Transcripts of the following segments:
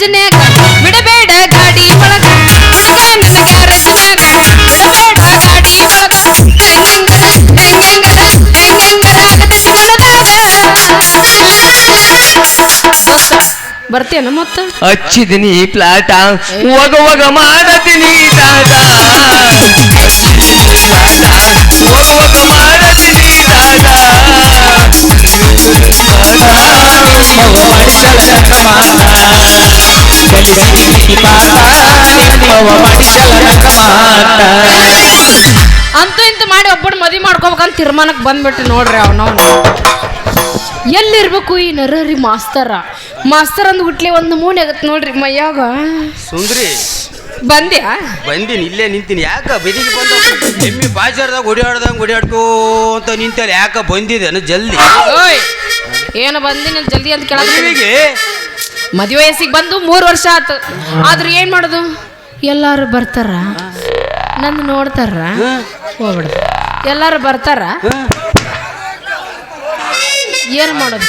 ಗ್ಯಾರೇಜ್ನ್ಯಾಗ ಬಿಡಬೇಡ ಗಾಡಿ ಒಳಗ ನನ್ನ ಗ್ಯಾರೇಜ್ನ್ಯಾಗ ಬಿಡಬೇಡ ಗಾಡಿ ಒಳಗ ಬರ್ತೇನ ಮತ್ತ ಹಚ್ಚಿದೀನಿ ಪ್ಲಾಟ ಹೋಗ ಹೋಗ ಮಾಡತೀನಿ ದಾದ ಹೋಗ ಹೋಗ ಮಾಡತೀನಿ ದಾದ ಮಗ ಮಾಡಿಸಲ ನನ್ನ ಮಾತ ಕಲಿಸಿ ಪಾಠ ಮಗ ಮಾಡಿಸಲ ನನ್ನ ಮಾತ ಅಂತೂ ಇಂತ ಮಾಡಿ ಒಬ್ಬರು ಮದುವೆ ಮಾಡ್ಕೋಬೇಕಂತ ತೀರ್ಮಾನಕ್ಕೆ ಬಂದ್ಬಿಟ್ರಿ ನೋಡ್ರಿ ಅವನವನು ಎಲ್ಲಿರ್ಬೇಕು ಈ ನರರಿ ಮಾಸ್ತರ್ ಅಂದ್ ಹುಟ್ಲಿ ಒಂದು ನಮೂನೆ ಆಗತ್ತೆ ನೋಡ್ರಿ ಮೈಯಾಗ ಸುಂದ್ರಿ ಬಂದ್ಯಾ ಬಂದಿನಿ ಇಲ್ಲೇ ನಿಂತೀನಿ ಯಾಕ ಬೆದಿಗೆ ಬಂದ ಎಮ್ಮಿ ಬಾಜಾರ್ದಾಗ ಓಡಾಡ್ಕೋ ಅಂತ ನಿಂತಲ್ಲ ಯಾಕ ಬಂದಿದ್ದೇನು ಜಲ್ದಿ ಓಯ್ ಏನು ಬಂದಿನ ಜಲ್ದಿ ಅಂತ ಮದುವೆಗೆ ಮದುವೆ ವಯಸ್ಸಿಗೆ ಬಂದು 3 ವರ್ಷ ಆತು ಆದ್ರೂ ಏನ್ ಮಾಡೋದು ಎಲ್ಲಾರು ಬರ್ತಾರ ನನ್ನ ನೋಡ್ತಾರ ಹೋಗ್ಬಿಡ್ದು ಎಲ್ಲಾರು ಬರ್ತಾರ ಏನ್ ಮಾಡೋದು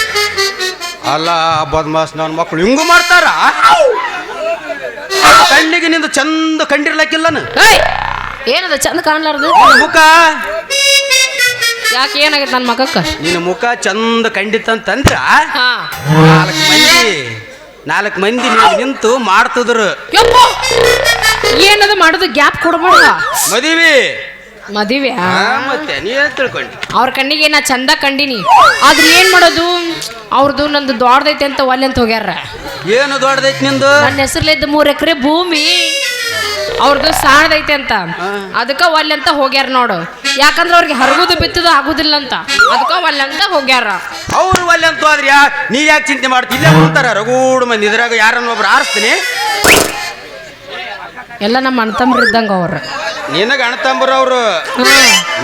ಅಲ್ಲ ಬದ್ಮಾಸ್ ನನ್ನ ಮಕ್ಕಳು ಹಿಂಗೂ ಮಾಡ್ತಾರ ಕಣ್ಣಿಗೆ ನಿಂದು ಚಂದ ಕಂಡಿರ್ಲಕ್ಕಿಲ್ಲನ ಏನದ ಚಂದ ಕಾಣ್ಲಾರ್ದು ಮುಖ ಯಾಕೆ ಏನಾಗೈತೆ ನನ್ನ ಮಗಕ್ಕ ನಿನ್ನ ಮುಖ ಚಂದ ಕಂಡಿತ್ತಂತಂದ್ರ ನಾಲ್ಕು ಮಂದಿ ನಿಂತು ಮಾಡ್ತಿದ್ರು ಏನದು ಮಾಡೋದು ಗ್ಯಾಪ್ ಕೊಡ್ಬೇಡ ಮದುವೆ ಮತ್ತೆ ನೀವೇ ತಿಳ್ಕೊಂಡಿ ಅವ್ರ ಕಣ್ಣಿಗೆ ನಾ ಚಂದ ಕಂಡಿನಿ ಆದ್ರೆ ಏನ್ ಮಾಡೋದು ಅವ್ರದ್ದು ನಂದು ದೊಡ್ಡದೈತೆ ಅಂತ ಒಲ್ಲೆ ಅಂತ ಹೋಗ್ಯಾರ ಏನು ದೊಡ್ಡದೈತಿ ನಿಂದು ನನ್ನ ಹೆಸರ್ಲಿದ್ದ 3 ಎಕರೆ ಭೂಮಿ ಅವ್ರದ್ದು ಸಾಣದೈತೆ ಅಂತ ಅದಕ್ಕ ಒಲ್ಲೆ ಅಂತ ಹೋಗ್ಯಾರ ನೋಡು ಯಾಕಂದ್ರೆ ಅವ್ರಿಗೆ ಹರಗುದು ಬಿತ್ತದು ಆಗುದಿಲ್ಲ ಅಂತ ಅದಕ್ಕ ಒಲ್ಲೆ ಅಂತ ಹೋಗ್ಯಾರ ಅವ್ರು ಒಲ್ಲೆ ಅಂತ ಹೋದ್ರಿ ನೀ ಯಾಕೆ ಚಿಂತೆ ಮಾಡ್ತಿ ಇಲ್ಲೇ ಬರ್ತಾರ ರಗೂಡ್ ಮಂದಿ ಇದ್ರಾಗ ಯಾರನ್ನ ಒಬ್ರು ಆರಿಸ್ತೀನಿ ಎಲ್ಲ ನಮ್ಮ ಅಣ್ಣತಮ್ರ ಇದ್ದಂಗ ಅವ್ರ ನಿನಗ ಅಣ್ಣತಂಬ್ರ ಅವ್ರು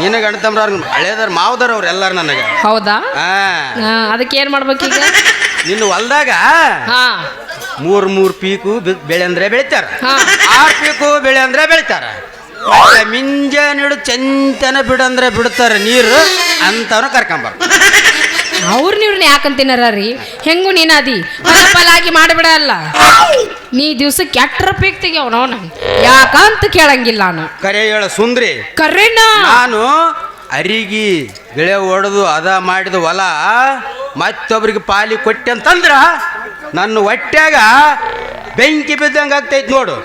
ನಿನಗ ಅಣ್ಣತಂಬ್ರ ಅವ್ರ ಹಳೇದಾರ ಮಾವದಾರ ಅವ್ರು ಎಲ್ಲಾರು ನನಗ ಹೌದಾ ಅದಕ್ಕೆ ಏನ್ ಮಾಡ್ಬೇಕೀಗ ನಿನ್ನ ಹೊಲ್ದಾಗ ಹಾ 3 ಪೀಕು ಬೆಳೆ ಅಂದ್ರೆ ಬೆಳಿತಾರ 6 ಪೀಕು ಬೆಳೆ ಅಂದ್ರೆ ಬೆಳಿತಾರ ಮಿಂಜಾನಿಡು ಚಂತನ ಬಿಡಂದ್ರೆ ಬಿಡ್ತಾರ ನೀರು ಅಂತವನ ಕರ್ಕೊಂಬರ್ ಅವ್ರು ನೀವ್ರನ್ನ ಯಾಕಂತೀನಾರ ರೀ ಹೆಂಗು ನೀನಾದಿ ಫಲಾಗಿ ಮಾಡಿಬಿಡ ಅಲ್ಲ ನೀ ದಿವ್ಸಕ್ಕೆ ಎಟ್ರ ಪೀಕ್ ತೆಗಿಯವ್ ನಾವು ಯಾಕಂತ ಕೇಳಂಗಿಲ್ಲ ನಾನು ಕರೆ ಹೇಳ ಸುಂದ್ರಿ ಕರೆನ ನಾನು ಅರಿಗಿ ಗಿಳೆ ಹೊಡೆದು ಅದ ಮಾಡಿದ ಹೊಲ ಮತ್ತೊಬ್ರಿಗೆ ಪಾಲಿ ಕೊಟ್ಟೆ ಅಂತಂದ್ರ ನನ್ನ ಹೊಟ್ಯಾಗ ಬೆಂಕಿ ಬಿದ್ದಂಗ ಆಗ್ತೈತಿ ನೋಡು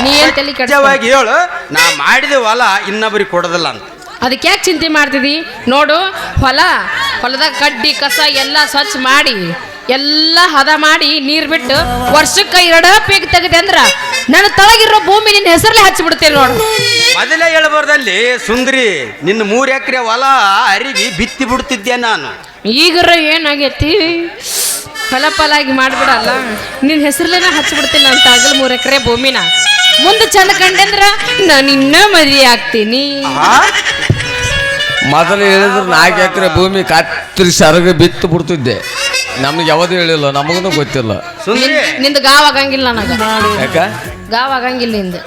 ನೀ ನಿಜವಾಗಿ ಹೇಳು ನಾ ಮಾಡಿದ ಹೊಲ ಇನ್ನೊಬ್ರಿಗೆ ಕೊಡೋದಿಲ್ಲ ಅಂತ ಅದಕ್ಕೆ ಯಾಕೆ ಚಿಂತೆ ಮಾಡ್ತಿದಿ ನೋಡು ಹೊಲದಾಗ ಕಡ್ಡಿ ಕಸ ಎಲ್ಲ ಸ್ವಚ್ಛ ಮಾಡಿ ಎಲ್ಲ ಹದ ಮಾಡಿ ನೀರ್ ಬಿಟ್ಟು ವರ್ಷಕ್ಕೆ 2 ಪೀಕ್ ತೆಗೆದೆ ಅಂದ್ರ ನನ್ನ ತಳಗಿರೋ ಭೂಮಿ ನಿನ್ನ ಹೆಸರಲ್ಲೇ ಹಚ್ಚಿಬಿಡ್ತೇನೆ ನೋಡು ಮೊದಲೇ ಹೇಳ್ಬಾರ್ದಲ್ಲಿ ಸುಂದ್ರಿ ನಿನ್ನ 3 ಎಕರೆ ಹೊಲ ಅರಿಗಿ ಬಿತ್ತಿ ಬಿಡ್ತಿದ್ದೆ ನಾನು ಈಗರ ಏನಾಗೈತಿ ಫಲಾಗಿ ಮಾಡ್ಬಿಡಲ್ಲ ನಿನ್ನ ಹೆಸರಲ್ಲೇನ ಹಚ್ಚಿಬಿಡ್ತೀನಿ ನನ್ನ ತಳಗಲ್ 3 ಎಕರೆ ಭೂಮಿನ ಮುಂದೆ ಚಂದ ಕಂಡೆಂದ್ರ ನಾನು ಇನ್ನ ಮದುವೆ ಆಗ್ತೀನಿ ಮೊದಲು ಹೇಳಿದ್ರು 4 ಎಕರೆ ಭೂಮಿ ಕತ್ತರಿಸಿ ಸರಗ ಬಿತ್ತು ಬಿಡ್ತಿದ್ದೆ ನಮ್ಗೆ ಯಾವ್ದು ಹೇಳಿಲ್ಲ ನಮಗೂ ಗೊತ್ತಿಲ್ಲ ನಿಂದು ಗಾವ್ ಆಗಂಗಿಲ್ಲ ನನಗ ಯಾಕ ಗಾವ್ ಆಗಂಗಿಲ್ಲ ನಿಂದು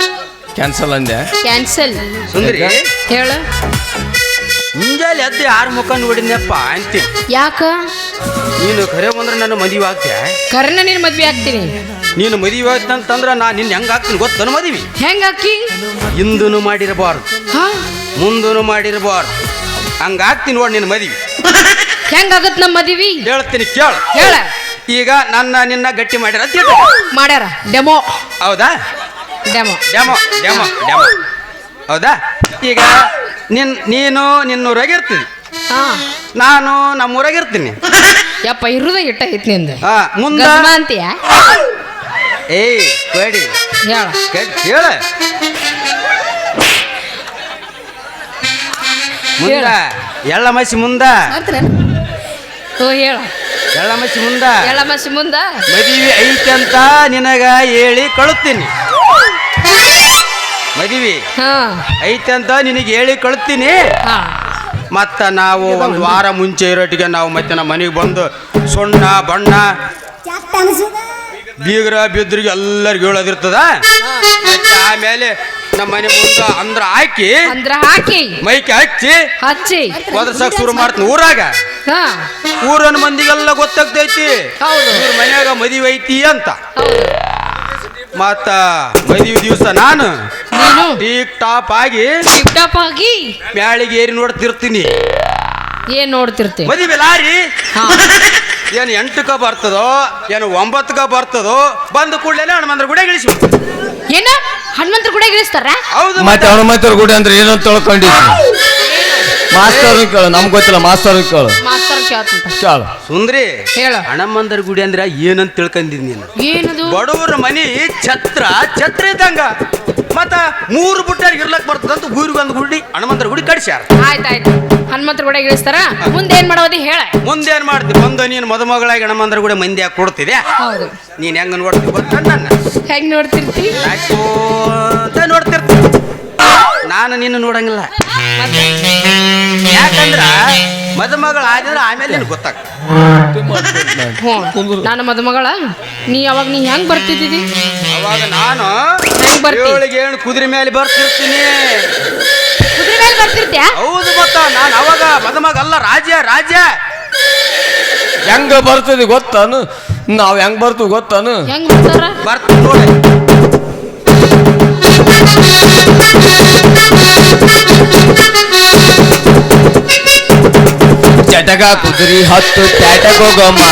ಕ್ಯಾನ್ಸಲ್ ಅಂದೆ ಕ್ಯಾನ್ಸಲ್ ಸುಂದ್ರಿ ಹೇಳು ಮುಂಜಾನೆ ಎದ್ದು 6 ಮುಖ ನೋಡಿದ್ನಪ್ಪ ಅಂತಿ ಯಾಕ ನೀನು ಕರೆ ಬಂದ್ರೆ ನನ್ನ ಮದುವೆ ಆಗ್ತೀಯ ಕರೆನ ನೀನು ಮದ್ವೆ ಆಗ್ತೀನಿ ನೀನು ಮದುವೆ ಆಗ್ತಂತಂದ್ರ ನಾ ನಿನ್ನ ಹೆಂಗ ಆಗ್ತೀನಿ ಗೊತ್ತನ ಮದುವೆ ಹೆಂಗ ಹಾಕಿ ಹಿಂದೂ ಮಾಡಿರಬಾರ್ದು ಮುಂದೂ ಮಾಡಿರಬಾರ್ದು ಹಂಗಾಗ್ತೀನಿ ನೋಡಿ ನಿನ್ನ ಮದುವೆ ಹೆಂಗಾಗತ್ ನಮ್ಮ ಮದುವೆ ಹೇಳ್ತೀನಿ ಕೇಳು ಹೇಳ ಈಗ ನಿನ್ನ ಗಟ್ಟಿ ಮಾಡ್ಯಾರ ಡೆಮೋ ಹೌದಾ ಡೆಮೋ ಡೆಮೋ ಡೆಮೋ ಡೆಮೋ ಹೌದಾ ಈಗ ನಿನ್ನೂರಾಗಿರ್ತೀನಿ ನಾನು ನಮ್ಮೂರಾಗಿರ್ತೀನಿ ಯಪ್ಪ ಇರುದ ಇಟ್ಟ ಐತಿ ನಿಂದ ಮುಂದೆ ಅಂತೀಯ ಏಯ್ ಬೇಡಿ ಹೇಳ ಮುಂದ ಎಳ್ಳ ಮಸಿ ಮುಂದ ಹೇಳ ಎಳ್ಳ ಮಸಿ ಮುಂದ ಮದುವೆ ಐತೆ ಅಂತ ನಿನಗ ಹೇಳಿ ಕಳುತ್ತೀನಿ ಮದುವೆ ಐತೆ ಅಂತ ನಿನಗೆ ಹೇಳಿ ಕಳುತ್ತೀನಿ ಮತ್ತ ನಾವು 1 ವಾರ ಮುಂಚೆ ಇರೋಟಿಗೆ ನಾವು ಮತ್ತೆ ನಮ್ಮ ಮನೆಗೆ ಬಂದು ಸೊಣ್ಣ ಬಣ್ಣ ಬೀಗ್ರ ಬಿದ್ರಿಗೆ ಎಲ್ಲರಿಗೂ ಹೇಳೋದಿರ್ತದ ಆಮೇಲೆ ನಮ್ಮ ಮನೆ ಮುಂದೆ ಅಂದ್ರ ಹಾಕಿ ಮೈಕೆ ಹಚ್ಚಿ ಒದರ್ಸಕ್ ಶುರು ಮಾಡ್ತೀನಿ ಊರಾಗ ಊರನ ಮಂದಿಗೆಲ್ಲ ಗೊತ್ತಾಗ್ತೈತಿ ಇವ್ರ ಮನ್ಯಾಗ ಮದುವೆ ಐತಿ ಅಂತ ಮತ್ತ ಮದುವೆ ದಿವಸ ನಾನು ನೀನು ಟೀಕ್ ಟಾಪ್ ಆಗಿ ಟಿಪ್ಟಾಪ್ ಆಗಿ ಮ್ಯಾಳಿಗೆ ಏರಿ ನೋಡ್ತಿರ್ತೀನಿ. ಏನ್ ನೋಡ್ತಿರ್ತಿ? ಮದುವೆ ಲಾರಿ ಹಾ. ಏನು 8ಕ್ಕ ಬರ್ತದೋ ಏನು 9ಕ್ಕ ಬರ್ತದೋ ಬಂದ ಕೂಡಲೇ ಹನುಮಂತರ ಗುಡಿ ಇಳಿಸಿ ಏನ ಹನುಮಂತರ ಕೂಡ ಇಳಿಸ್ತಾರ? ಹೌದು ಮತ್ತೆ ಹನುಮಂತರ ಗುಡಿ ಅಂದ್ರೆ ಏನೋ ತಿಳ್ಕೊಂಡಿದ್ವಿ. ಮಾಸ್ತರ್ ಕೇಳು, ನಮ್ಗೆ ಗೊತ್ತಿಲ್ಲ. ಮಾಸ್ತರ್ ಕೇಳು, ಮಾಸ್ತರ್ ಕೇಳ್ತಂತ. ಕೇಳು. ಸುಂದ್ರಿ ಹೇಳ. ಹನುಮಂತರ ಗುಡಿ ಅಂದ್ರೆ ಏನಂತ ತಿಳ್ಕೊಂಡಿದ್ ನೀನು? ಏನದು? ಬಡವರ ಮನಿ ಛತ್ರ ಇದ್ದಂಗ ಮತ್ತ 3 ಬುಟ್ಟಾಗಿ ಇರ್ಲಕ್ ಬರ್ತದಂತ ಊರಿಗೆ ಒಂದು ಗುಡಿ ಹನುಮಂತರ ಗುಡಿ ಕಟ್ಸ್ಯಾರ. ಆಯ್ತಾಯ್ತು, ಹನುಮಂತರ ಕೂಡ ಇಳಿಸ್ತಾರ. ಮುಂದೆ ಏನ್ ಮಾಡೋದಿ ಹೇಳ. ಮುಂದೇನ್ ಮಾಡ್ತಿ? ಬಂದು ನೀನು ಮದುಮಗಳಾಗಿ ಹನುಮಂತರ ಗುಡಿ ಮಂದಿ ಯಾಕೆ ಕೊಡ್ತಿದ್ಯಾ? ಹೌದು. ನೀನ್ ಹೆಂಗ ನೋಡ್ತಿ ಗೊತ್ತ? ನನ್ನ ಹೆಂಗ್ ನೋಡ್ತಿರ್ತಿ? ಯಾಕೋ ಅಂತ ನೋಡ್ತಿರ್ತಿ. ನಾನು ನಿನ್ನ ನೋಡಂಗಿಲ್ಲ. ಯಾಕಂದ್ರ ಮದುಮಗಳ ಆದ್ರೆ ಆಮೇಲೆ ನಿನ್ ಗೊತ್ತಾಗ್ತದೆ. ನಾನು ಮದುಮಗಳ. ನೀ ಹೆಂಗ್ ಬರ್ತಿದ್ದೀವಿ? ಅವಾಗ ನಾನು ಹೆಂಗ್ ಬರ್ತಿ? 7 ಕುದುರೆ ಮೇಲೆ ಬರ್ತಿರ್ತೀನಿ. ಕುದುರೆ ಮೇಲೆ ಬರ್ತಿರ್ತ್ಯಾ? ಹೌದು. ಮತ್ತ ನಾನು ಅವಾಗ ಮದುಮಗ ಅಲ್ಲ, ರಾಜ. ಹೆಂಗ ಬರ್ತದೆ ಗೊತ್ತಾನು? ನಾವ್ ಹೆಂಗ್ ಬರ್ತೀವಿ ಗೊತ್ತಾನು? ಹೆಂಗ್ ಬರ್ತಾರ? ಬರ್ತೀನಿ ನೋಡಿ. ಚಟಕ ಕುದುರಿ ಹತ್ತು ಚಾಟಕ ಹೋಗಮ್ಮ.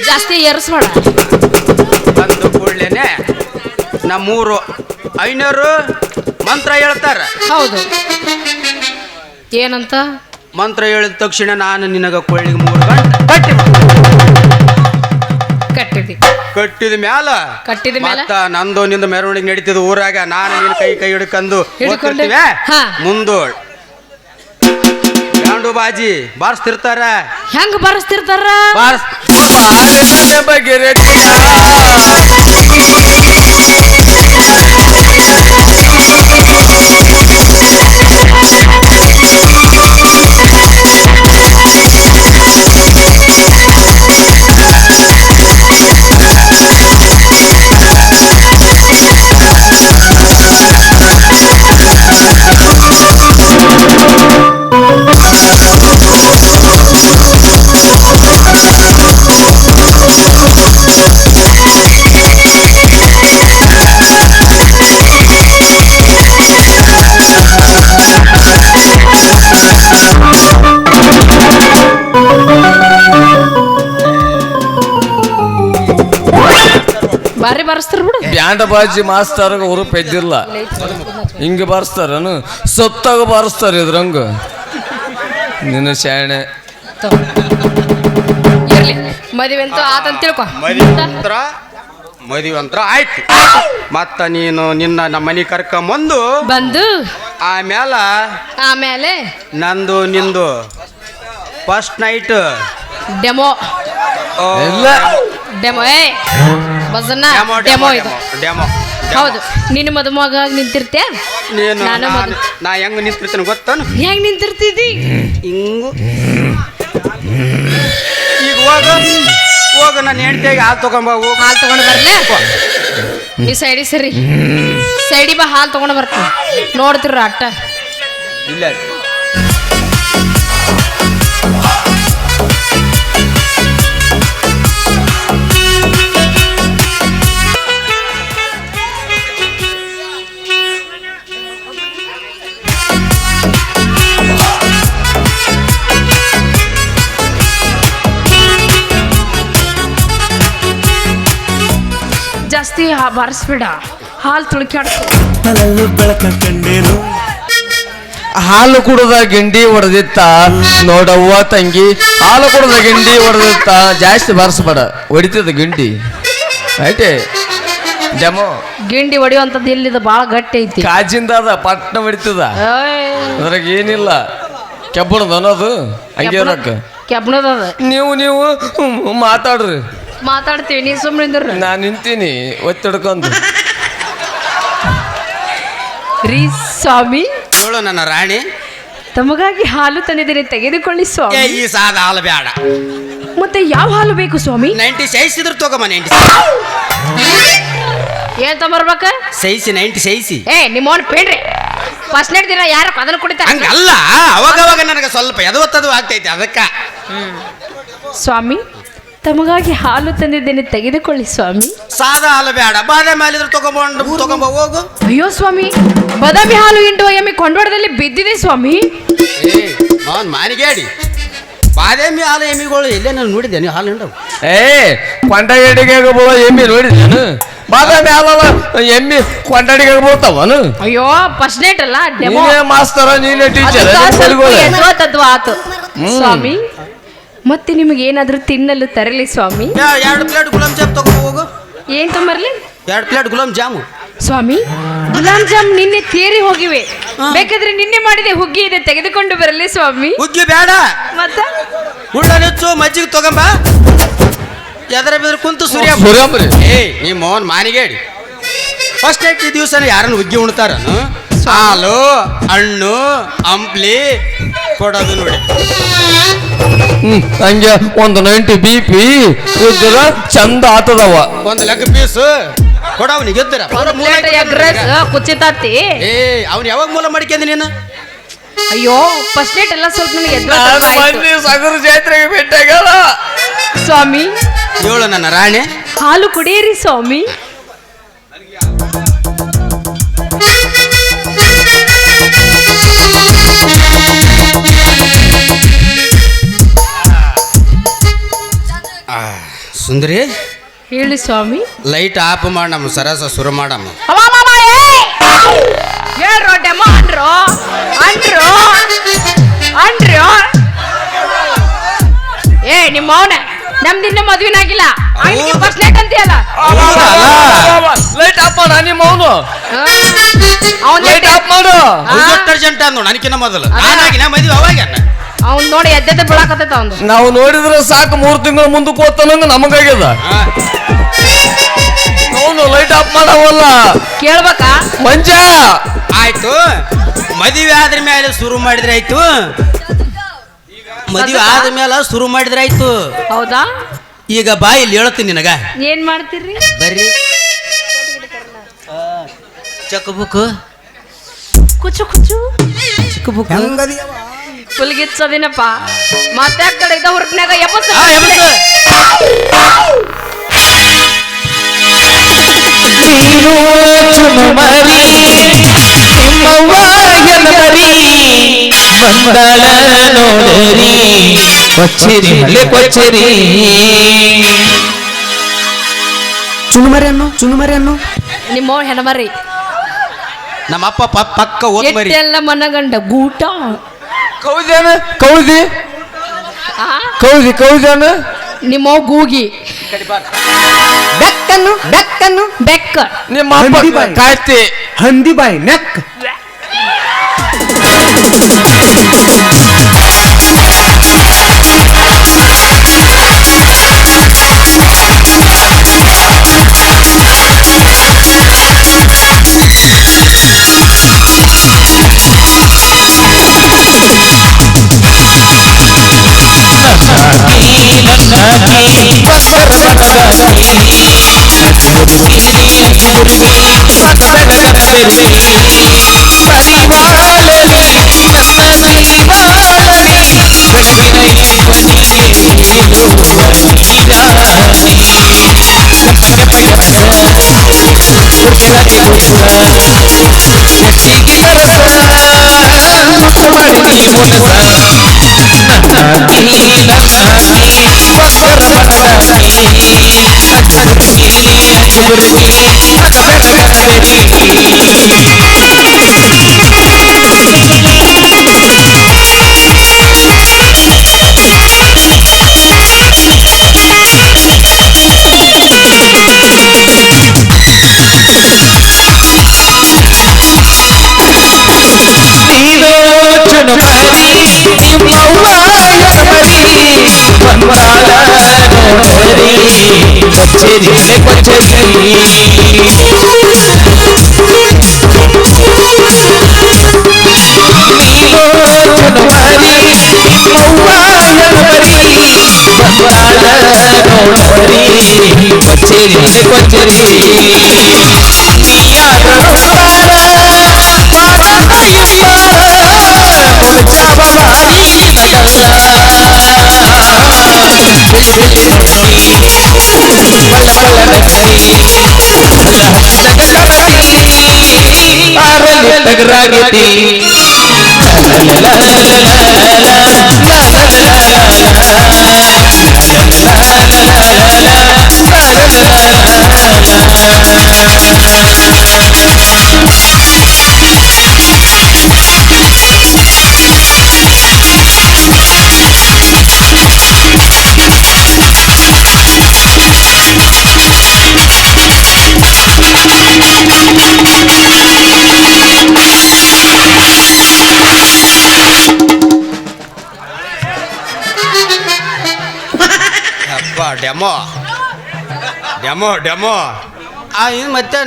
ಜಾಸ್ತಿ ಏರಿಸ್ಬೇಡ. ಬಂದು ಕೂಡ್ಲೇನೆ ನಮ್ಮೂರು ಐನೂರು ಮಂತ್ರ ಹೇಳ್ತಾರ. ಹೌದು. ಏನಂತ? ಮಂತ್ರ ಹೇಳಿದ ತಕ್ಷಣ ನಾನು ನಿನಗ ಕೊಳ್ಳಿಗೆ 3 ಗಂಟೆ ಕಟ್ಟಿದ ಮ್ಯಾಲ ಮತ್ತ ನಂದು ನಿಂದು ಮೆರವಣಿಗೆ ನಡೀತಿದ ಊರಾಗ. ನಾನು ನಿನ್ನ ಕೈ ಹಿಡ್ಕೊಂಡು ಹೋಗ್ತಿರ್ತೀವಿ. ಮುಂದು ಬ್ಯಾಂಡು ಬಾಜಿ ಬಾರಿಸ್ತಿರ್ತಾರ. ಹೆಂಗ್ ಬಾರಿಸ್ತಿರ್ತಾರ? ಬಾರಿ ಬಾರಿಸ್ತಾರ ಬಿಡು. ಬ್ಯಾಂಡ ಬಾಜಿ ಮಾಸ್ತರ ಉರುಪ್ ಎದ್ದಿಲ್ಲ. ಹಿಂಗ ಬಾರಿಸ್ತಾರನು? ಸತ್ತಾಗ ಬಾರಿಸ್ತಾರ ಇದ್ರಂಗ. ನಿನ್ನ ಶಾಣೆ. ಇರ್ಲಿ, ಮದುವೆ ಅಂತೂ ಆತಂತ ತಿಳ್ಕೊ. ಮದುವೆ ಅಂತ್ರ ಆಯ್ತು. ಮತ್ತ ನೀನು ನಮ್ಮ ಮನೆ ಕರ್ಕೊಂಬಂದು ಬಂದು ಆಮೇಲೆ ನಂದು ನಿಂದು ಫಸ್ಟ್ ನೈಟ್ ಡೆಮೋ. ಎಲ್ಲ ಡೆಮೋ ಬಸನ್ನ ಡೆಮೋ ಇದು. ಹೌದು. ನಿನ್ನ ಮದುಮಗ ನಿಂತಿರ್ತೀಯ, ನಾನು ನಾ ಹೆಂಗ ನಿಂತಿರ್ತೀನಿ ಗೊತ್ತಾನು? ಹೆಂಗ್ ನಿಂತಿರ್ತಿದ್ದಿ? ಹಿಂಗು. ಈಗ ಹೋಗ ನಾನು ಹೆಂಡತಿಯಾಗಿ ಹಾಲು ತಗೊಂಬ. ಹಾಲು ತಗೊಂಡು ಬರ್ಲೇ? ಈ ಸೈಡಿ ಸರಿ, ಸೈಡಿ ಬಾ, ಹಾಲು ತಗೊಂಡು ಬರ್ತೀನಿ. ನೋಡ್ತಿರ ಅಟ್ಟ. ಇಲ್ಲ ಜಾಸ್ತಿ ಬಾರಿಸ್ಬೇಡ, ಹಾಲು ತುಳುಕ್ಯಾಡ್ತು. ಹಾಲು ಕುಡದ ಗಿಂಡಿ ಹೊಡೆದಿತ್ತ ನೋಡವ್ವ ತಂಗಿ. ಹಾಲು ಕುಡದ ಗಿಂಡಿ ಹೊಡೆದಿತ್ತ. ಜಾಸ್ತಿ ಬಾರಿಸ್ಬೇಡ, ಹೊಡಿತದ ಗಿಂಡಿ. ಆಯ್ತೆ ಡೆಮೋ. ಗಿಂಡಿ ಹೊಡಿಯುವಂಥದ್ದು ಎಲ್ಲಿದ? ಭಾಳ ಗಟ್ಟಿ ಐತಿ. ಕಾಜಿಂದ ಅದ, ಪಟ್ನ ಹೊಡಿತದ. ಅದ್ರಾಗ ಏನಿಲ್ಲ. ಕೆಬ್ಬಣದ ಅನ್ನೋದು ಹಂಗೆ ಇರಕ್ಕ. ಕೆಬ್ಬಣದ ನೀವು ಮಾತಾಡ್ರಿ. ಮಾತಾಡ್ತೀವಿ, ನೀ ಸುಮ್ಮನೆ ನಾ ನಿಂತೀನಿ ಒತ್ತಿಡ್ಕೊಂಡು. ರೀ ಸ್ವಾಮಿ, ಹೇಳು ನನ್ನ ರಾಣಿ. ತಮಗಾಗಿ ಹಾಲು ತಂದಿದ್ದೀನಿ, ತೆಗೆದುಕೊಳ್ಳಿ ಸ್ವಾಮಿ. ಈ ಸಾದ ಹಾಲು ಬೇಡ. ಮತ್ತೆ ಯಾವ ಹಾಲು ಬೇಕು ಸ್ವಾಮಿ? 96 ಇದ್ರು ತಗೋಮ್ಮ. 96 ಏನ್ ತೊಂಬರ್ಬೇಕ ಸೈಸಿ 90 ಸೈಸಿ ಏ ನಿಮ್ಮವನ್ ಪೇಡ್ರಿ ಫಸ್ಟ್ ನೈಟ್ ದಿನ ಯಾರ ಅದನ್ನ ಕುಡಿತಾರ ಹಂಗಲ್ಲ ಅವಾಗ ನನಗೆ ಸ್ವಲ್ಪ ಎದವತ್ತದು ಆಗ್ತೈತಿ ಅದಕ್ಕ ಸ್ವಾಮಿ ತಮಗಾಗಿ ಹಾಲು ತಂದಿದ್ದೇನೆ ತೆಗೆದುಕೊಳ್ಳಿ ಸ್ವಾಮಿ ಸಾದಾ ಹಾಲು ಬೇಡ ಬಾದಾಮಿ ಹಾಲಿದ್ರೆ ತಗೊಂಬ ಹೋಗು ಅಯ್ಯೋ ಸ್ವಾಮಿ ಬಾದಾಮಿ ಹಾಲು ಹಿಂಡುವ ಎಮ್ಮೆ ಕೊಂಡೋಡದಲ್ಲಿ ಬಿದ್ದಿದೆ ಸ್ವಾಮಿ ನಾನು ಮಾನಿಗೇಡಿ ಬಾದಾಮಿ ಹಾಲು ಎಮ್ಮಿಗಳು ಎಲ್ಲೇ ನಾನು ನೋಡಿದ್ದೆ ನೀವು ಹಾಲು ಹಿಂಡವು ಕೊಂಡಗಡಿಗೆ ಬೀಳೋ ಎಮ್ಮಿ ನೋಡಿದ್ದೇನು ಬಾದಾಮಿ ಹಾಲಲ್ಲ ಎಮ್ಮಿ ಕೊಂಡಡಿಗೆ ಬೀಳ್ತಾವನು ಅಯ್ಯೋ ಫಸ್ಟ್ ನೈಟ್ ಅಲ್ಲ ಡೆಮೋ ಮಾಸ್ತರ ನೀನೇ ಟೀಚರ್ ಆತು ಸ್ವಾಮಿ ಮತ್ತೆ ನಿಮಗೆ ಏನಾದ್ರೂ ತಿನ್ನಲು ತರಲಿ ಸ್ವಾಮಿ 2 ಪ್ಲೇಟ್ ಗುಲಾಬ್ ಜಾಮ್ ತಗೊಂಡು ಹೋಗು ಏನ್ ತೊಂಬರ್ಲಿ 2 ಪ್ಲೇಟ್ ಗುಲಾಬ್ ಜಾಮು ಸ್ವಾಮಿ ಗುಲಾಬ್ ಜಾಮ್ ನಿನ್ನೆ ತೇರಿ ಹೋಗಿವೆ ಬೇಕಾದ್ರೆ ನಿನ್ನೆ ಮಾಡಿದೆ ಹುಗ್ಗಿ ಇದೆ ತೆಗೆದುಕೊಂಡು ಬರಲಿ ಸ್ವಾಮಿ ಹುಗ್ಗಿ ಬೇಡ ಮತ್ತೆ ಹುಳ್ಳನೆಚ್ಚು ಮಜ್ಜಿಗೆ ತಗೊಂಬ ಎದರ ಬಿದ್ರ ಕುಂತು ಸುರ್ಯಂಬ್ರಿ ನೀ ಮೋಹನ್ ಮಾನಿಗೇಡಿ ಫಸ್ಟ್ ನೈಟ್ ದಿವಸ ಯಾರನ್ನು ಹುಗ್ಗಿ ಉಣ್ತಾರ ಹಾಲು ಹಣ್ಣು ಅಂಪ್ಲಿ ಕೊಡೋದು ನೋಡಿ ಹಂಗೆ ಒಂದು 90 BP ಇದ್ರ ಚಂದ ಆತದವ 1 ಲೆಗ್ ಪೀಸ್ ಕೊಡವನಿಗೆ ಗೆದ್ದರ ಕುಚಿತಾತಿ ಅವ್ನು ಯಾವಾಗ ಮೂಲ ಮಾಡ್ಕೊಂಡಿ ನೀನು ಅಯ್ಯೋ ಫಸ್ಟ್ ನೈಟ್ ಎಲ್ಲ ಸ್ವಲ್ಪ ನನಗೆ ಸಗರು ಜಾತ್ರೆಗೆ ಭೇಟಿಯಾಗಲ್ಲ ಸ್ವಾಮಿ ಹೇಳು ನನ್ನ ರಾಣಿ ಹಾಲು ಕುಡಿಯಿರಿ ಸ್ವಾಮಿ ಸುಂದರಿ ಹೇಳಿ ಸ್ವಾಮಿ ಲೈಟ್ ಆಫ್ ಮಾಡಿ ನಮ್ಮ ಸರಸ ಶುರು ಮಾಡಮ್ಮ ಹೇಳ್ರೋ ಡೆಮೋ ಅನ್ರೋ ಅನ್ರೋ ಅನ್ರೋ ಏ ನಿಮ್ಮ ಅವನ ನಮ್ದಿನ್ನ ಮದ್ವಿನಾಗಿಲ್ಲ ಫಸ್ಟ್ ನೈಟ್ ಅಂತೀಯಲ್ಲ ಲೈಟ್ ಆಫ್ ಮಾಡ ನಿಮ್ಮ ಅವನು ಅವನ್ ಲೈಟ್ ಆಫ್ ಮಾಡು ಅರ್ಜೆಂಟ್ ಅಂದ್ ನನಕಿನ್ನ ಮೊದಲು ನಾನಾಗಿನ ಮದ್ವೆ ಅವಾಗ ಅವ್ನ್ ನೋಡಿ ಎದ್ದೆದ್ದೆ ಬೀಳಾಕತ್ತೈತ ಅವ್ನು ನಾವು ನೋಡಿದ್ರೆ ಸಾಕು 3 ತಿಂಗಳು ಮುಂದಕ್ಕೆ ಹೋಗ್ತಾನಂಗ ನಮಗಾಗ್ಯದ ಅವನು ಲೈಟ್ ಆಫ್ ಮಾಡವಲ್ಲ ಕೇಳ್ಬೇಕಾ ಮಂಜ ಆಯ್ತು ಮದುವೆ ಆದ್ರ ಮೇಲೆ ಶುರು ಮಾಡಿದ್ರೆ ಆಯ್ತು ಮದುವೆ ಆದ ಮೇಲೆ ಶುರು ಮಾಡಿದ್ರೆ ಆಯ್ತು ಹೌದಾ ಈಗ ಬಾಯಲ್ಲಿ ಹೇಳ್ತೀನಿ ನಿನಗ ಏನ್ ಮಾಡ್ತೀರಿ ಬರ್ರಿ ಚೆಕ್ ಬುಕ್ ಕುಚು ಕುಚು ಚೆಕ್ ಬುಕ್ ಫುಲ್ಗಿಚ್ಚದಿನಪ್ಪ ಮತ್ತೆ ಕಡೆ ಇದ್ದ ಹುರ್ಕ್ನಾಗ ಚುನುಮರಿಯನ್ನು ನಿಮ್ಮ ಹೆಣಮರಿ ನಮ್ಮಪ್ಪ ಪಕ್ಕ ಓದ್ಮರಿ ಎಲ್ಲ ಮನಗಂಡ ಗೂಟ ಕೌದೇನ ಕೌದಿ ಕೌದಿ ಕೌದೇನ ನಿಮ್ಮ ಗೂಗಿ ಬೆಕ್ಕನ್ನು ಬೆಕ್ಕನ್ನು ಬೆಕ್ಕ ನಿಮ್ಮ ಅಪ್ಪ ಕಾಯ್ತಿ ಹಂದಿ ಬಾಯಿ ನೆಕ್ ಕೊಚ್ಚರಿ ತಗರಾಗೈತಿ ಅಪ್ಪ ಡೆಮೋ ಡೆಮೋ ಡೆಮೋ ಆ ಇನ್ನು ಮತ್ತೆ